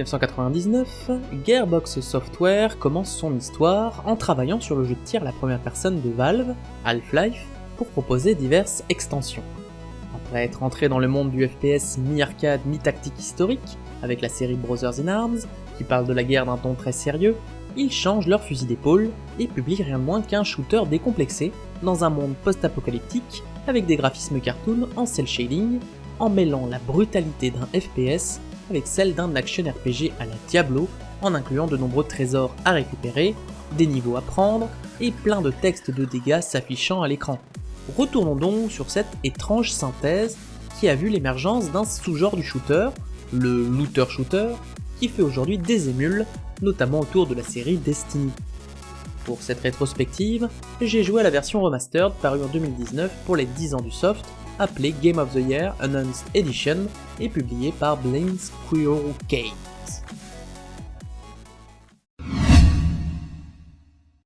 1999, Gearbox Software commence son histoire en travaillant sur le jeu de tir à la première personne de Valve, Half-Life, pour proposer diverses extensions. Après être entré dans le monde du FPS mi-arcade mi-tactique historique, avec la série Brothers in Arms, qui parle de la guerre d'un ton très sérieux, ils changent leur fusil d'épaule et publient rien de moins qu'un shooter décomplexé dans un monde post-apocalyptique avec des graphismes cartoon en cel shading, en mêlant la brutalité d'un FPS avec celle d'un action RPG à la Diablo, en incluant de nombreux trésors à récupérer, des niveaux à prendre et plein de textes de dégâts s'affichant à l'écran. Retournons donc sur cette étrange synthèse qui a vu l'émergence d'un sous-genre du shooter, le looter shooter, qui fait aujourd'hui des émules, notamment autour de la série Destiny. Pour cette rétrospective, j'ai joué à la version remastered parue en 2019 pour les 10 ans du soft, appelée Game of the Year Enhanced Edition et publiée par Blind Squirrel Games.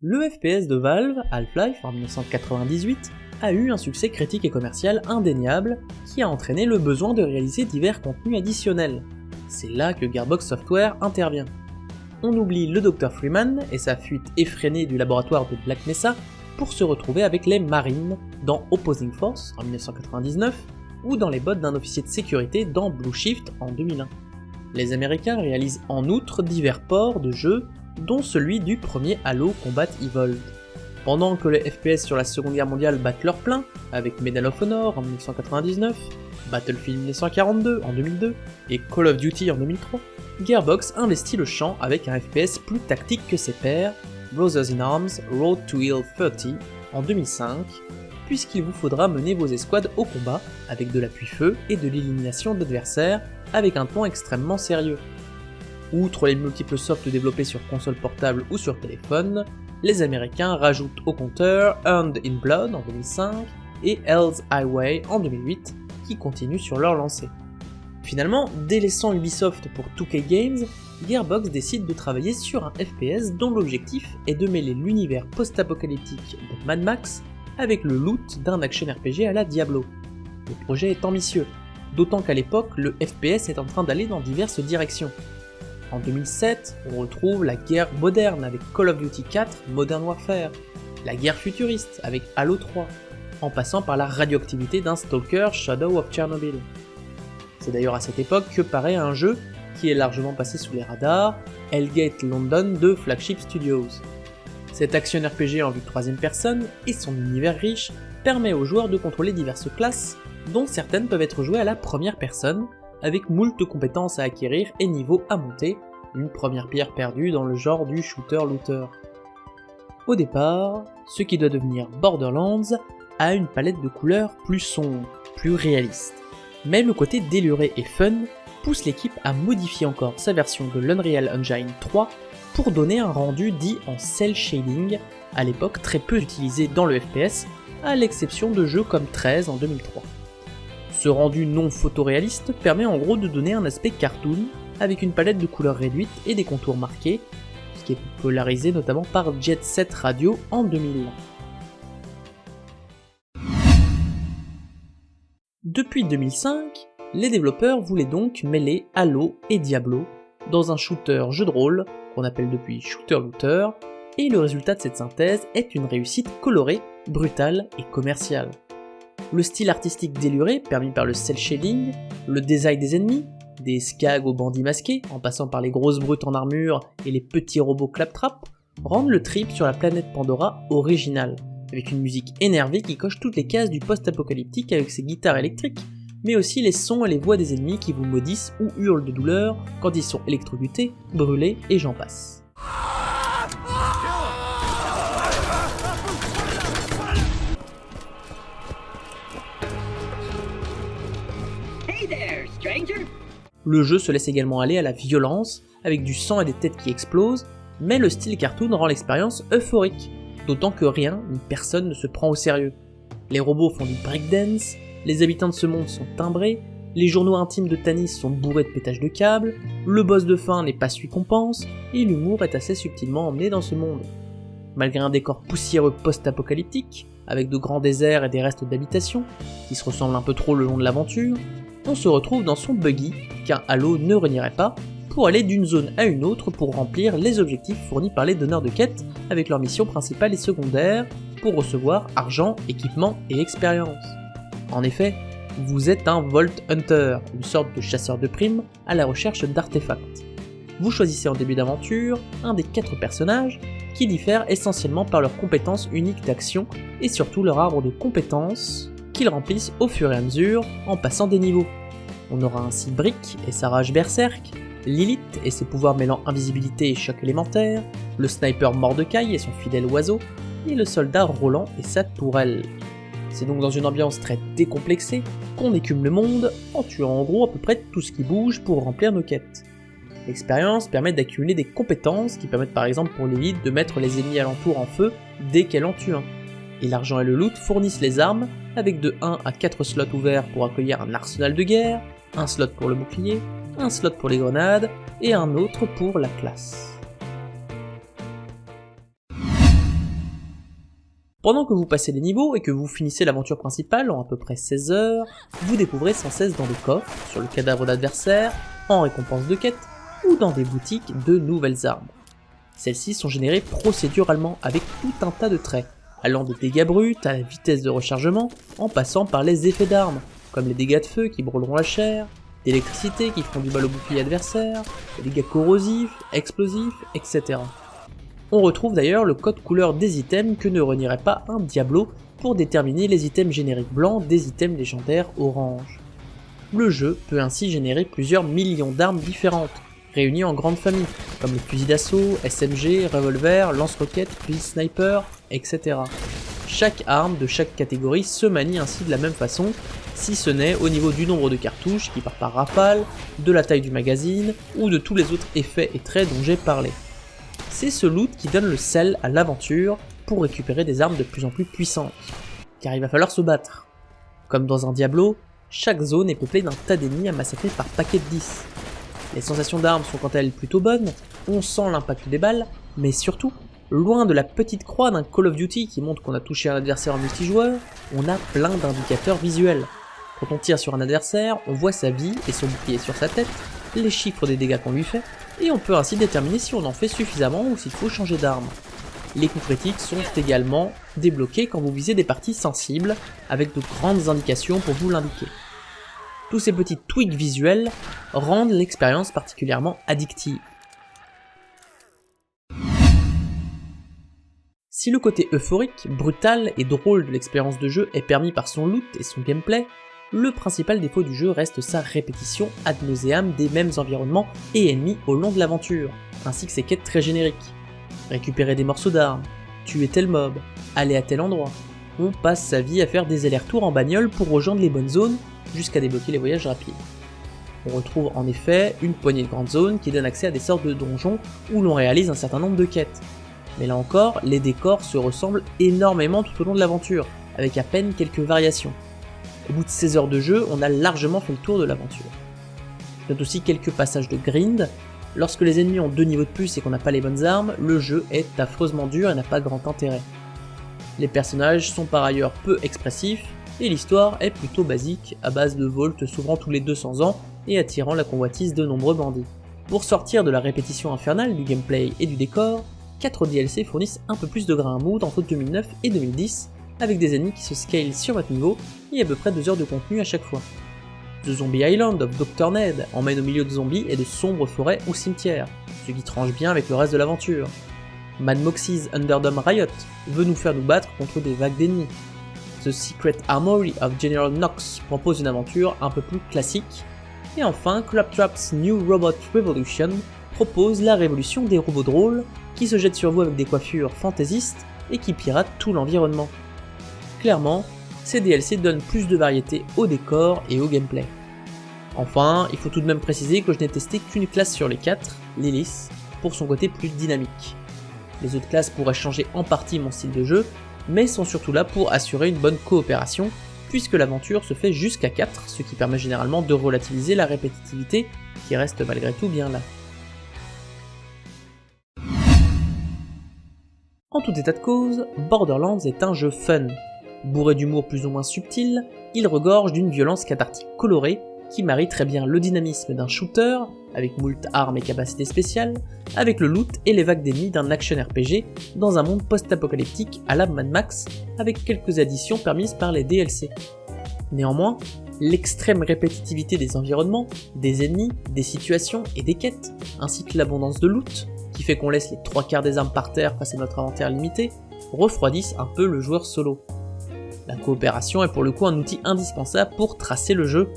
Le FPS de Valve, Half-Life en 1998, a eu un succès critique et commercial indéniable qui a entraîné le besoin de réaliser divers contenus additionnels. C'est là que Gearbox Software intervient. On oublie le Dr Freeman et sa fuite effrénée du laboratoire de Black Mesa pour se retrouver avec les Marines dans Opposing Force en 1999 ou dans les bottes d'un officier de sécurité dans Blue Shift en 2001. Les Américains réalisent en outre divers ports de jeux, dont celui du premier Halo Combat Evolved. Pendant que les FPS sur la Seconde Guerre mondiale battent leur plein, avec Medal of Honor en 1999, Battlefield 1942 en 2002 et Call of Duty en 2003, Gearbox investit le champ avec un FPS plus tactique que ses pairs, Brothers in Arms Road to Hill 30 en 2005, puisqu'il vous faudra mener vos escouades au combat avec de l'appui-feu et de l'élimination d'adversaires avec un ton extrêmement sérieux. Outre les multiples softs développés sur console portable ou sur téléphone, les Américains rajoutent au compteur Earned in Blood en 2005 et Hell's Highway en 2008, qui continuent sur leur lancée. Finalement, délaissant Ubisoft pour 2K Games, Gearbox décide de travailler sur un FPS dont l'objectif est de mêler l'univers post-apocalyptique de Mad Max avec le loot d'un action RPG à la Diablo. Le projet est ambitieux, d'autant qu'à l'époque, le FPS est en train d'aller dans diverses directions. En 2007, on retrouve la guerre moderne avec Call of Duty 4 Modern Warfare, la guerre futuriste avec Halo 3, en passant par la radioactivité d'un stalker Shadow of Chernobyl. C'est d'ailleurs à cette époque que paraît un jeu qui est largement passé sous les radars, Hellgate London de Flagship Studios. Cet action RPG en vue de troisième personne et son univers riche permet aux joueurs de contrôler diverses classes, dont certaines peuvent être jouées à la première personne, avec moult compétences à acquérir et niveaux à monter, une première pierre perdue dans le genre du shooter-looter. Au départ, ce qui doit devenir Borderlands a une palette de couleurs plus sombre, plus réaliste. Mais le côté déluré et fun pousse l'équipe à modifier encore sa version de l'Unreal Engine 3 pour donner un rendu dit en cel shading, à l'époque très peu utilisé dans le FPS, à l'exception de jeux comme 13 en 2003. Ce rendu non photoréaliste permet en gros de donner un aspect cartoon avec une palette de couleurs réduite et des contours marqués, ce qui est popularisé notamment par Jet Set Radio en 2000. Depuis 2005, les développeurs voulaient donc mêler Halo et Diablo dans un shooter jeu de rôle qu'on appelle depuis shooter-looter, et le résultat de cette synthèse est une réussite colorée, brutale et commerciale. Le style artistique déluré, permis par le cel shading, le design des ennemis, des skags aux bandits masqués, en passant par les grosses brutes en armure et les petits robots claptrap, rendent le trip sur la planète Pandora original, avec une musique énervée qui coche toutes les cases du post-apocalyptique avec ses guitares électriques, mais aussi les sons et les voix des ennemis qui vous maudissent ou hurlent de douleur quand ils sont électrocutés, brûlés et j'en passe. Le jeu se laisse également aller à la violence, avec du sang et des têtes qui explosent, mais le style cartoon rend l'expérience euphorique, d'autant que rien ni personne ne se prend au sérieux. Les robots font du breakdance, les habitants de ce monde sont timbrés, les journaux intimes de Tanis sont bourrés de pétage de câbles, le boss de fin n'est pas celui qu'on pense, et l'humour est assez subtilement emmené dans ce monde. Malgré un décor poussiéreux post-apocalyptique, avec de grands déserts et des restes d'habitation, qui se ressemblent un peu trop le long de l'aventure, on se retrouve dans son buggy, qu'un Halo ne renierait pas, pour aller d'une zone à une autre pour remplir les objectifs fournis par les donneurs de quêtes avec leurs missions principales et secondaires pour recevoir argent, équipement et expérience. En effet, vous êtes un Vault Hunter, une sorte de chasseur de primes à la recherche d'artefacts. Vous choisissez en début d'aventure un des 4 personnages qui diffèrent essentiellement par leurs compétences uniques d'action et surtout leur arbre de compétences qu'ils remplissent au fur et à mesure en passant des niveaux. On aura ainsi Brick et sa rage berserk, Lilith et ses pouvoirs mêlant invisibilité et choc élémentaire, le sniper Mordecai et son fidèle oiseau, et le soldat Roland et sa tourelle. C'est donc dans une ambiance très décomplexée qu'on écume le monde en tuant en gros à peu près tout ce qui bouge pour remplir nos quêtes. L'expérience permet d'accumuler des compétences qui permettent par exemple pour Lilith de mettre les ennemis alentours en feu dès qu'elle en tue un. Et l'argent et le loot fournissent les armes avec de 1 à 4 slots ouverts pour accueillir un arsenal de guerre, un slot pour le bouclier, un slot pour les grenades et un autre pour la classe. Pendant que vous passez les niveaux et que vous finissez l'aventure principale en à peu près 16 heures, vous découvrez sans cesse dans des coffres, sur le cadavre d'adversaires, en récompense de quêtes, ou dans des boutiques de nouvelles armes. Celles-ci sont générées procéduralement avec tout un tas de traits, allant de dégâts bruts à la vitesse de rechargement, en passant par les effets d'armes, comme les dégâts de feu qui brûleront la chair, d'électricité qui feront du mal au bouclier adversaire, des dégâts corrosifs, explosifs, etc. On retrouve d'ailleurs le code couleur des items que ne renierait pas un Diablo pour déterminer les items génériques blancs des items légendaires orange. Le jeu peut ainsi générer plusieurs millions d'armes différentes, réunies en grandes familles, comme les fusils d'assaut, SMG, revolver, lance-roquettes, fusil sniper, etc. Chaque arme de chaque catégorie se manie ainsi de la même façon, si ce n'est au niveau du nombre de cartouches qui part par rafale, de la taille du magazine, ou de tous les autres effets et traits dont j'ai parlé. C'est ce loot qui donne le sel à l'aventure pour récupérer des armes de plus en plus puissantes, car il va falloir se battre. Comme dans un Diablo, chaque zone est peuplée d'un tas d'ennemis à massacrer par paquet de 10. Les sensations d'armes sont quant à elles plutôt bonnes, on sent l'impact des balles, mais surtout, loin de la petite croix d'un Call of Duty qui montre qu'on a touché un adversaire en multijoueur, on a plein d'indicateurs visuels. Quand on tire sur un adversaire, on voit sa vie et son bouclier sur sa tête, les chiffres des dégâts qu'on lui fait, et on peut ainsi déterminer si on en fait suffisamment ou s'il faut changer d'arme. Les coups critiques sont également débloqués quand vous visez des parties sensibles, avec de grandes indications pour vous l'indiquer. Tous ces petits tweaks visuels rendent l'expérience particulièrement addictive. Si le côté euphorique, brutal et drôle de l'expérience de jeu est permis par son loot et son gameplay, le principal défaut du jeu reste sa répétition ad nauseam des mêmes environnements et ennemis au long de l'aventure, ainsi que ses quêtes très génériques. Récupérer des morceaux d'armes, tuer tel mob, aller à tel endroit. On passe sa vie à faire des allers-retours en bagnole pour rejoindre les bonnes zones, jusqu'à débloquer les voyages rapides. On retrouve en effet une poignée de grandes zones qui donnent accès à des sortes de donjons où l'on réalise un certain nombre de quêtes. Mais là encore, les décors se ressemblent énormément tout au long de l'aventure, avec à peine quelques variations. Au bout de 16 heures de jeu, on a largement fait le tour de l'aventure. Je note aussi quelques passages de grind. Lorsque les ennemis ont 2 niveaux de plus et qu'on n'a pas les bonnes armes, le jeu est affreusement dur et n'a pas grand intérêt. Les personnages sont par ailleurs peu expressifs, et l'histoire est plutôt basique, à base de volts s'ouvrant tous les 200 ans et attirant la convoitise de nombreux bandits. Pour sortir de la répétition infernale du gameplay et du décor, 4 DLC fournissent un peu plus de grain à moudre entre 2009 et 2010, avec des ennemis qui se scalent sur votre niveau et à peu près 2 heures de contenu à chaque fois. The Zombie Island of Dr. Ned emmène au milieu de zombies et de sombres forêts ou cimetières, ce qui tranche bien avec le reste de l'aventure. Mad Moxie's Underdome Riot veut nous faire nous battre contre des vagues d'ennemis. The Secret Armory of General Knox propose une aventure un peu plus classique. Et enfin, Claptrap's New Robot Revolution propose la révolution des robots drôles qui se jettent sur vous avec des coiffures fantaisistes et qui piratent tout l'environnement. Clairement, ces DLC donnent plus de variété au décor et au gameplay. Enfin, il faut tout de même préciser que je n'ai testé qu'une classe sur les 4, Lilith, pour son côté plus dynamique. Les autres classes pourraient changer en partie mon style de jeu, mais sont surtout là pour assurer une bonne coopération, puisque l'aventure se fait jusqu'à 4, ce qui permet généralement de relativiser la répétitivité, qui reste malgré tout bien là. En tout état de cause, Borderlands est un jeu fun. Bourré d'humour plus ou moins subtil, il regorge d'une violence cathartique colorée qui marie très bien le dynamisme d'un shooter, avec moult armes et capacités spéciales, avec le loot et les vagues d'ennemis d'un action RPG dans un monde post-apocalyptique à la Mad Max, avec quelques additions permises par les DLC. Néanmoins, l'extrême répétitivité des environnements, des ennemis, des situations et des quêtes, ainsi que l'abondance de loot, qui fait qu'on laisse les 3/4 des armes par terre face à notre inventaire limité, refroidissent un peu le joueur solo. La coopération est pour le coup un outil indispensable pour tracer le jeu.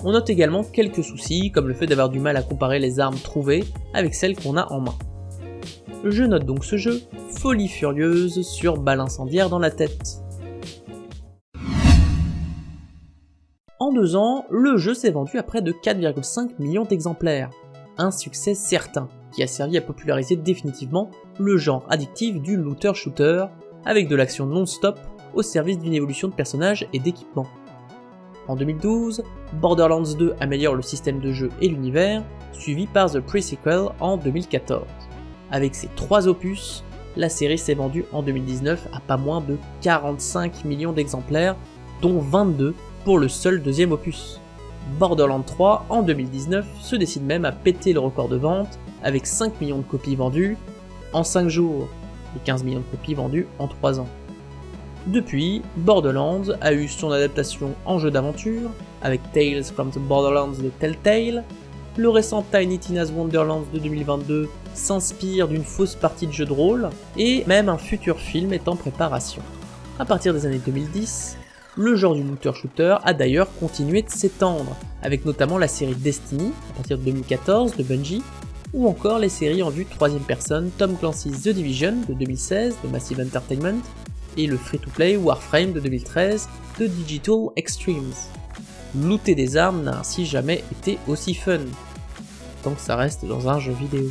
On note également quelques soucis, comme le fait d'avoir du mal à comparer les armes trouvées avec celles qu'on a en main. Je note donc ce jeu, folie furieuse sur balle incendiaire dans la tête. En 2 ans, le jeu s'est vendu à près de 4,5 millions d'exemplaires, un succès certain, qui a servi à populariser définitivement le genre addictif du looter-shooter, avec de l'action non-stop au service d'une évolution de personnages et d'équipements. En 2012, Borderlands 2 améliore le système de jeu et l'univers, suivi par The Pre-Sequel en 2014. Avec ces 3 opus, la série s'est vendue en 2019 à pas moins de 45 millions d'exemplaires, dont 22 pour le seul deuxième opus. Borderlands 3 en 2019 se décide même à péter le record de vente avec 5 millions de copies vendues en 5 jours et 15 millions de copies vendues en 3 ans. Depuis, Borderlands a eu son adaptation en jeu d'aventure avec Tales from the Borderlands de Telltale. Le récent Tiny Tina's Wonderlands de 2022 s'inspire d'une fausse partie de jeu de rôle et même un futur film est en préparation. À partir des années 2010, le genre du looter-shooter a d'ailleurs continué de s'étendre, avec notamment la série Destiny, à partir de 2014 de Bungie, ou encore les séries en vue 3ème personne Tom Clancy's The Division de 2016 de Massive Entertainment, et le free-to-play Warframe de 2013 de Digital Extremes. Looter des armes n'a ainsi jamais été aussi fun, tant que ça reste dans un jeu vidéo.